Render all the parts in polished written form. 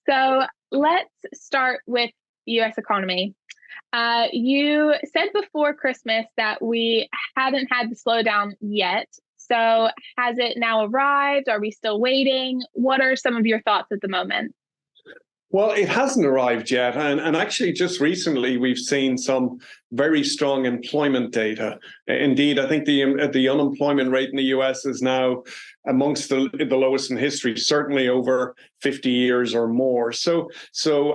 So let's start with US economy. You said before Christmas that we hadn't had the slowdown yet. So has it now arrived? Are we still waiting? What are some of your thoughts at the moment? Well, it hasn't arrived yet. And actually, just recently, we've seen some very strong employment data. Indeed, I think the unemployment rate in the US is now amongst the lowest in history, certainly over 50 years or more.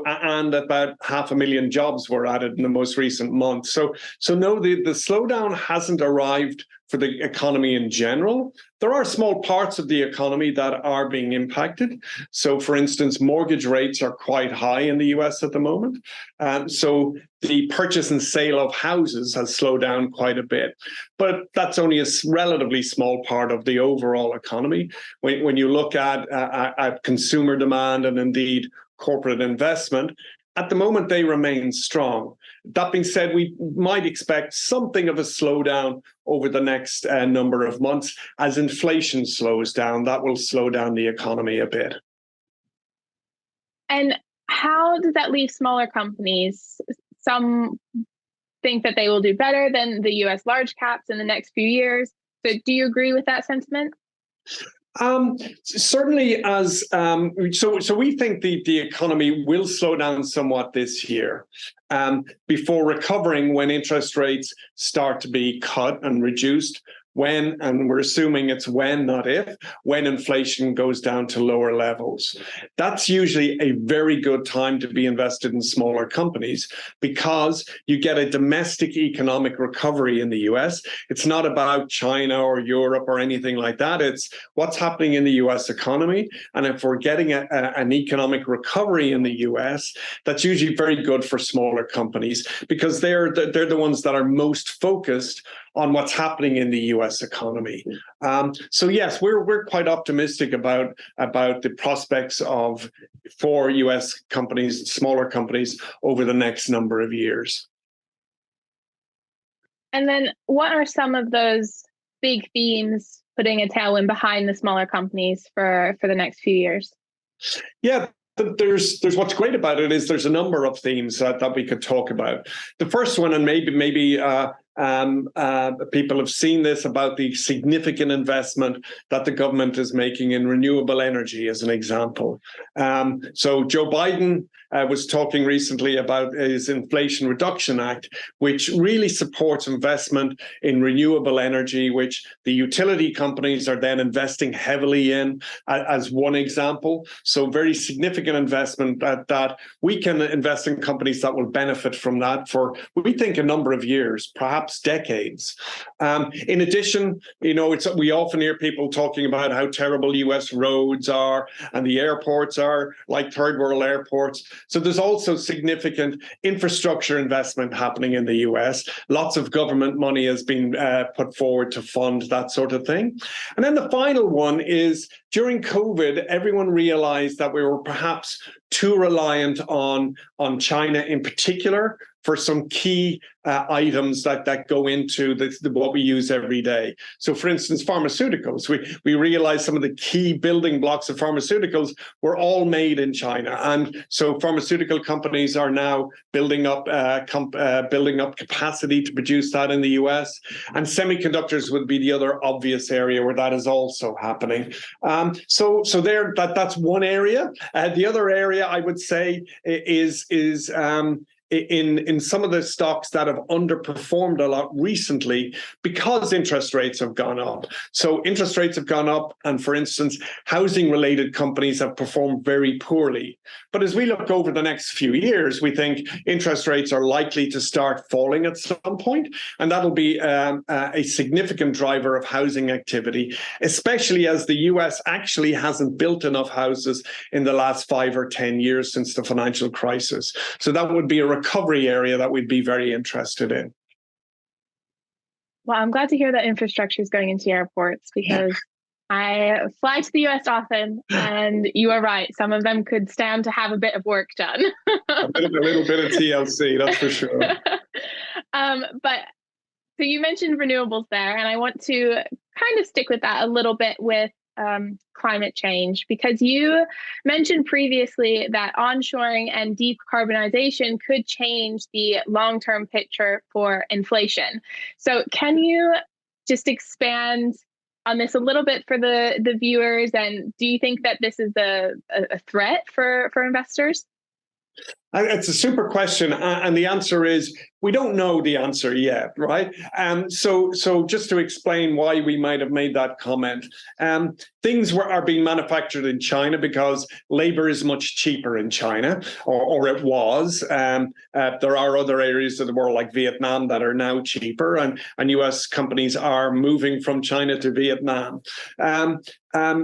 And about 500,000 jobs were added in the most recent month. So no, the slowdown hasn't arrived for the economy in general. There are small parts of the economy that are being impacted. So, for instance, mortgage rates are quite high in the US at the moment. So the purchase and sale of houses has slowed down quite a bit. But that's only a relatively small part of the overall economy. When you look at consumer demand and indeed corporate investment, at the moment, they remain strong. That being said, we might expect something of a slowdown over the next number of months as inflation slows down. That will slow down the economy a bit. And how does that leave smaller companies? Some think that they will do better than the US large caps in the next few years. So do you agree with that sentiment? Certainly, so we think the economy will slow down somewhat this year before recovering when interest rates start to be cut and reduced. And we're assuming it's when, not if, when inflation goes down to lower levels. That's usually a very good time to be invested in smaller companies because you get a domestic economic recovery in the US. It's not about China or Europe or anything like that. It's what's happening in the US economy. And if we're getting an economic recovery in the US, that's usually very good for smaller companies because they're the ones that are most focused on what's happening in the US economy. So yes, we're quite optimistic about the prospects for US companies, smaller companies, over the next number of years. And then what are some of those big themes putting a tailwind behind the smaller companies for the next few years? Yeah. There's what's great about it is there's a number of themes that we could talk about. The first one, and maybe people have seen this, about the significant investment that the government is making in renewable energy, as an example. So Joe Biden was talking recently about his Inflation Reduction Act, which really supports investment in renewable energy, which the utility companies are then investing heavily in, as one example. So very significant investment that we can invest in companies that will benefit from that for, we think, a number of years, perhaps decades. In addition, we often hear people talking about how terrible US roads are and the airports are like third world airports. So there's also significant infrastructure investment happening in the US. Lots of government money has been put forward to fund that sort of thing. And then the final one is, during COVID, everyone realized that we were perhaps too reliant on China in particular for some key items that go into what we use every day. So, for instance, pharmaceuticals. We realized some of the key building blocks of pharmaceuticals were all made in China, and so pharmaceutical companies are now building up capacity to produce that in the US. And semiconductors would be the other obvious area where that is also happening. So that's one area. The other area I would say is in some of the stocks that have underperformed a lot recently because interest rates have gone up. So interest rates have gone up, and for instance, housing-related companies have performed very poorly. But as we look over the next few years, we think interest rates are likely to start falling at some point, and that'll be a significant driver of housing activity, especially as the US actually hasn't built enough houses in the last 5 or 10 years since the financial crisis. So that would be a recovery area that we'd be very interested in. Well, I'm glad to hear that infrastructure is going into airports because I fly to the US often, and you are right. Some of them could stand to have a bit of work done. a little bit of TLC, that's for sure. But so you mentioned renewables there, and I want to kind of stick with that a little bit with climate change, because you mentioned previously that onshoring and decarbonization could change the long-term picture for inflation. So can you just expand on this a little bit for the viewers? And do you think that this is a threat for investors? It's a super question, and the answer is we don't know the answer yet, right? So just to explain why we might have made that comment, things are being manufactured in China because labor is much cheaper in China, or it was. There are other areas of the world like Vietnam that are now cheaper, and US companies are moving from China to Vietnam.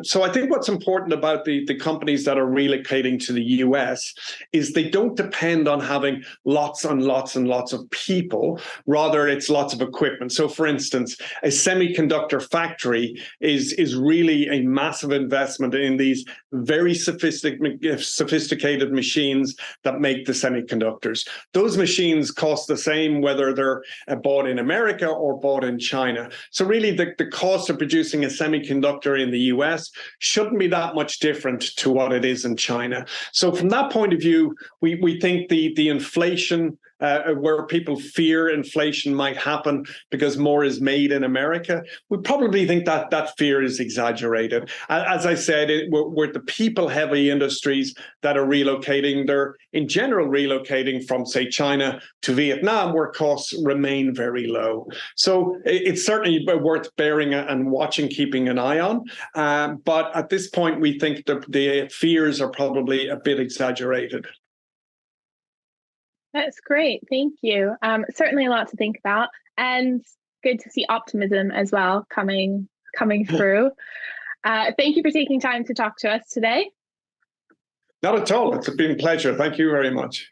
So I think what's important about the companies that are relocating to the US is they don't depend on having lots and lots and lots of people. Rather, it's lots of equipment. So for instance, a semiconductor factory is really a massive investment in these very sophisticated machines that make the semiconductors. Those machines cost the same whether they're bought in America or bought in China. So really the cost of producing a semiconductor in the US shouldn't be that much different to what it is in China. So from that point of view, we think the inflation, where people fear inflation might happen because more is made in America, we probably think that fear is exaggerated. As I said, we're the people-heavy industries that are relocating. They're, in general, relocating from, say, China to Vietnam, where costs remain very low. So it's certainly worth bearing and watching, keeping an eye on. But at this point, we think the fears are probably a bit exaggerated. That's great. Thank you. Certainly a lot to think about, and good to see optimism as well coming through. Thank you for taking time to talk to us today. Not at all. It's been a pleasure. Thank you very much.